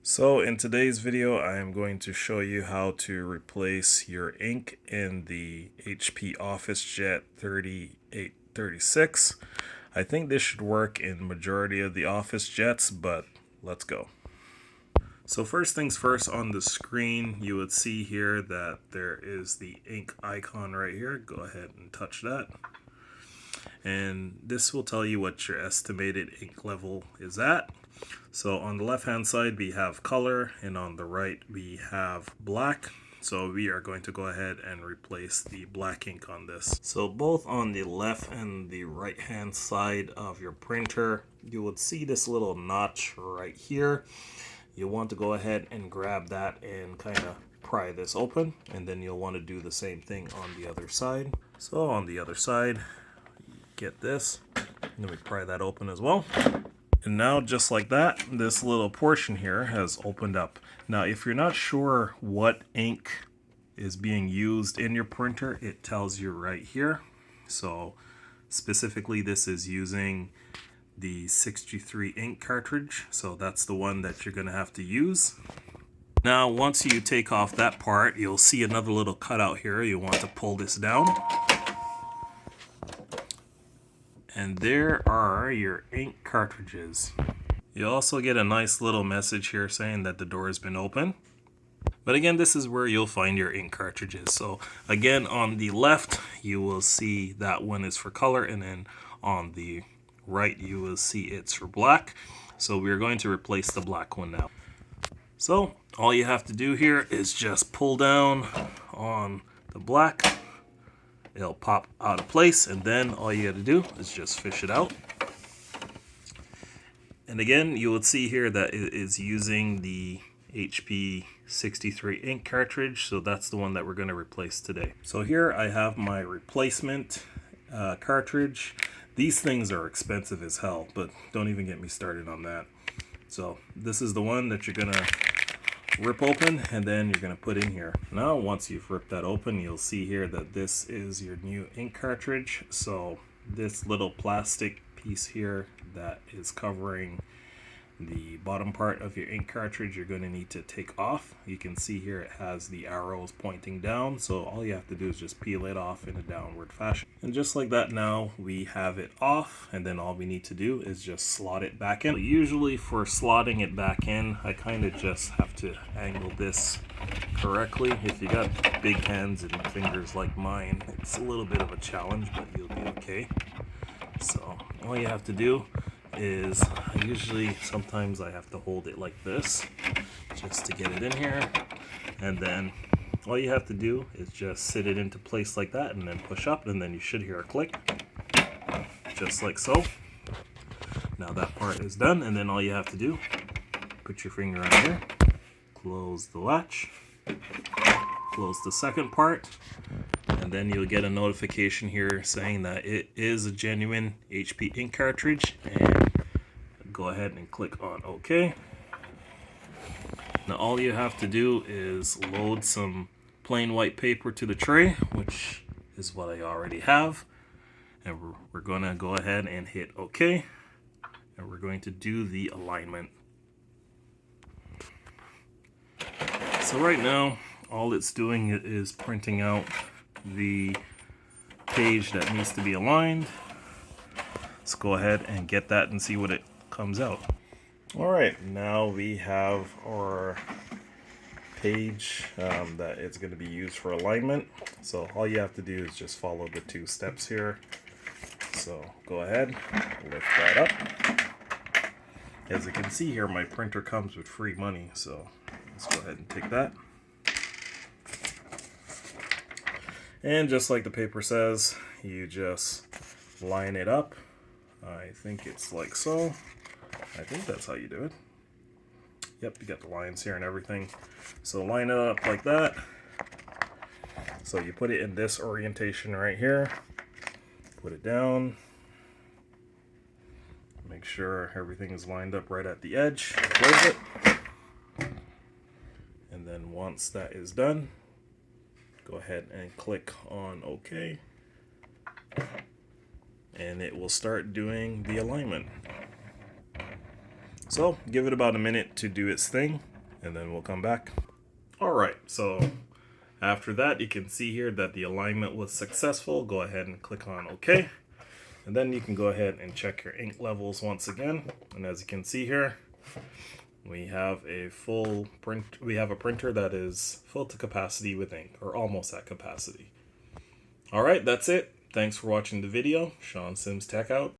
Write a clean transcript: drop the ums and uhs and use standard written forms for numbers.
So in today's video, I am going to show you how to replace your ink in the HP OfficeJet 3836. I think this should work in majority of the OfficeJets, but let's go. So first things first, on the screen, you would see here that there is the ink icon right here. Go ahead and touch that. And this will tell you what your estimated ink level is at. So on the left hand side we have color, and on the right we have black. So we are going to go ahead and replace the black ink on this. So both on the left and the right hand side of your printer, you would see this little notch right here. You want to go ahead and grab that and kind of pry this open, and then you'll want to do the same thing on the other side. So on the other side, get this, and we pry that open as well. And now, just like that, this little portion here has opened up. Now, if you're not sure what ink is being used in your printer, it tells you right here. So specifically, this is using the 63 ink cartridge. So that's the one that you're going to have to use. Now, once you take off that part, you'll see another little cutout here. You want to pull this down. And there are your ink cartridges. You also get a nice little message here saying that the door has been open. But again, this is where you'll find your ink cartridges. So again, on the left, you will see that one is for color, and then on the right, you will see it's for black. So we're going to replace the black one now. So all you have to do here is just pull down on the black. It'll pop out of place, and then all you got to do is just fish it out. And again, you would see here that it is using the HP 63 ink cartridge, so that's the one that we're going to replace today. So here I have my replacement cartridge. These things are expensive as hell, but don't even get me started on that. So this is the one that you're going to rip open, and then you're going to put in here. Now once you've ripped that open, you'll see here that this is your new ink cartridge. So this little plastic piece here that is covering the bottom part of your ink cartridge, you're going to need to take off. You can see here it has the arrows pointing down, so all you have to do is just peel it off in a downward fashion. And just like that, now we have it off, and then all we need to do is just slot it back in. Usually for slotting it back in, I kind of just have to angle this correctly. If you got big hands and fingers like mine, it's a little bit of a challenge, but you'll be okay. So all you have to do is, sometimes I have to hold it like this just to get it in here, and then all you have to do is just sit it into place like that, and then push up, and then you should hear a click, just like so. Now that part is done, and then all you have to do, put your finger on here, close the latch, close the second part, and then you'll get a notification here saying that it is a genuine HP ink cartridge, and go ahead and click on OK. Now all you have to do is load some plain white paper to the tray, which is what I already have, and we're going to go ahead and hit OK, and we're going to do the alignment. So right now all it's doing is printing out the page that needs to be aligned. Let's go ahead and get that and see what it comes out. Alright, now we have our page that it's going to be used for alignment. So all you have to do is just follow the 2 steps here. So go ahead, lift that up. As you can see here, my printer comes with free money, so let's go ahead and take that. And just like the paper says, you just line it up. I think it's like so. I think that's how you do it. Yep, you got the lines here and everything. So line it up like that. So you put it in this orientation right here. Put it down. Make sure everything is lined up right at the edge. Close it. And then once that is done, go ahead and click on OK, and it will start doing the alignment. So give it about a minute to do its thing, and then we'll come back. All right, so after that, you can see here that the alignment was successful. Go ahead and click on OK. And then you can go ahead and check your ink levels once again. And as you can see here, we have a printer that is full to capacity with ink, or almost at capacity. All right, that's it. Thanks for watching the video. Sean Sims Tech out.